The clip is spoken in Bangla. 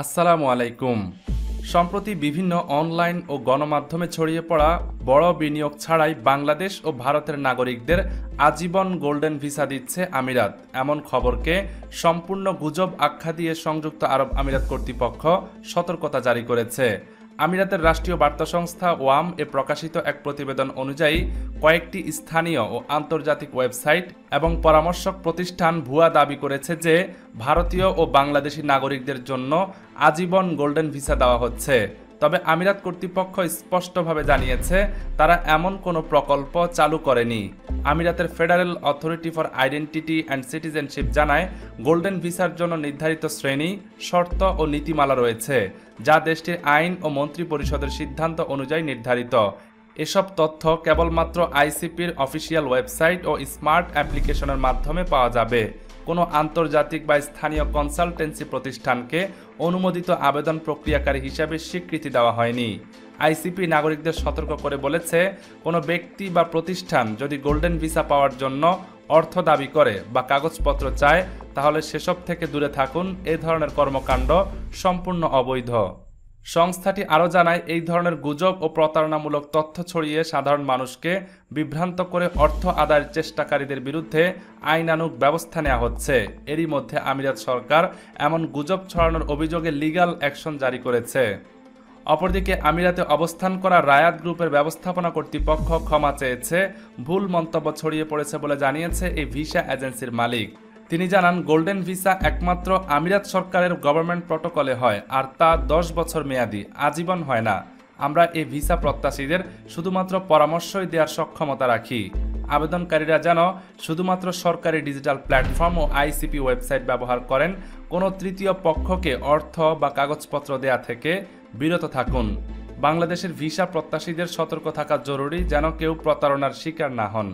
আসসালামু আলাইকুম। সম্প্রতি বিভিন্ন অনলাইন ও গণমাধ্যমে ছড়িয়ে পড়া বড় বিনিয়োগ ছাড়াই বাংলাদেশ ও ভারতের নাগরিকদের আজীবন গোল্ডেন ভিসা দিচ্ছে আমিরাত, এমন খবরকে সম্পূর্ণ গুজব আখ্যা দিয়ে সংযুক্ত আরব আমিরাত কর্তৃপক্ষ সতর্কতা জারি করেছে। আমিরাতের রাষ্ট্রীয় বার্তা সংস্থা ওয়াম এ প্রকাশিত এক প্রতিবেদন অনুযায়ী কয়েকটি স্থানীয় ও আন্তর্জাতিক ওয়েবসাইট এবং পরামর্শক প্রতিষ্ঠান ভুয়া দাবি করেছে যে ভারতীয় ও বাংলাদেশি নাগরিকদের জন্য আজীবন গোল্ডেন ভিসা দেওয়া হচ্ছে। তবে আমিরাত কর্তৃপক্ষ স্পষ্টভাবে জানিয়েছে তারা এমন কোনো প্রকল্প চালু করেনি। আমিরাতের federal authority for identity and citizenship জানায়, গোল্ডেন ভিসার জন্য নির্ধারিত শ্রেণী, শর্ত ও নীতিমালা রয়েছে, যা দেশটির আইন ও মন্ত্রী পরিষদের সিদ্ধান্ত অনুযায়ী নির্ধারিত। এসব তথ্য কেবলমাত্র আইসিপির অফিসিয়াল ওয়েবসাইট ও স্মার্ট অ্যাপ্লিকেশনের মাধ্যমে পাওয়া যাবে। কোনো আন্তর্জাতিক বা স্থানীয় কনসালটেন্সি প্রতিষ্ঠানকে অনুমোদিত আবেদন প্রক্রিয়াকারী হিসাবে স্বীকৃতি দেওয়া হয়নি। আইসিপি নাগরিকদের সতর্ক করে বলেছে, কোনো ব্যক্তি বা প্রতিষ্ঠান যদি গোল্ডেন ভিসা পাওয়ার জন্য অর্থ দাবি করে বা কাগজপত্র চায়, তাহলে সেসব থেকে দূরে থাকুন। এই ধরনের কর্মকাণ্ড সম্পূর্ণ অবৈধ। সংস্থাটি আরও জানায়, এই ধরনের গুজব ও প্রতারণামূলক তথ্য ছড়িয়ে সাধারণ মানুষকে বিভ্রান্ত করে অর্থ আদায়ের চেষ্টাকারীদের বিরুদ্ধে আইনানুগ ব্যবস্থা নেওয়া হচ্ছে। এরই মধ্যে আমিরাত সরকার এমন গুজব ছড়ানোর অভিযোগে লিগ্যাল অ্যাকশন জারি করেছে। অপরদিকে আমিরাতে অবস্থান করা রায়াত গ্রুপের ব্যবস্থাপনা কর্তৃপক্ষ ক্ষমা চেয়েছে। ভুল মন্তব্য ছড়িয়ে পড়েছে বলে জানিয়েছে এই ভিসা এজেন্সির মালিক। তিনি জানান, গোল্ডেন ভিসা একমাত্র আমিরাত সরকারের গভর্নমেন্ট প্রটোকলে হয়, আর তা 10 বছর মেয়াদি, আজীবন হয় না। আমরা এই ভিসা প্রত্যাশীদের শুধুমাত্র পরামর্শই দেওয়ার সক্ষমতা রাখি। আবেদনকারীরা যেন শুধুমাত্র সরকারি ডিজিটাল প্ল্যাটফর্ম ও আইসিপি ওয়েবসাইট ব্যবহার করেন। কোনো তৃতীয় পক্ষকে অর্থ বা কাগজপত্র দেয়া থেকে বিরত থাকুন। বাংলাদেশের ভিসা প্রত্যাশীদের সতর্ক থাকা জরুরি, যেন কেউ প্রতারণার শিকার না হন।